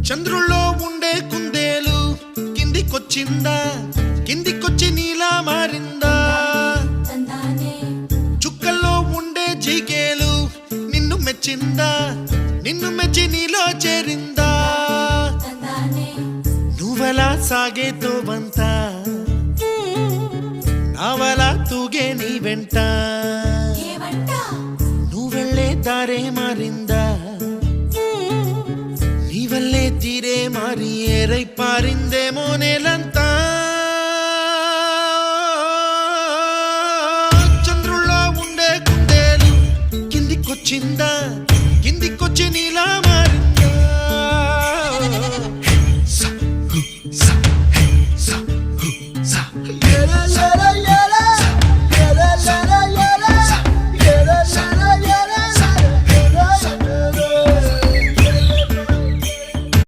చంద్రుల్లో ఉండే కుందేలు కిందికొచ్చిందా, కిందికొచ్చి నీలా మారిందా? చుక్కల్లో ఉండే జీకేలు నిన్ను మెచ్చిందా, నిన్ను మెచ్చి నీలో చేరిందా? నువ్వలా సాగే తోవంత నావలా తూగే నీ వెంట, నువ్వెళ్ళే దారే మారిందా, నీ వల్లే తీరే మారి ఏరై పారిందేమో నేలంతా. చంద్రుల్లో ఉండే కుందేలు కిందికొచ్చిందా,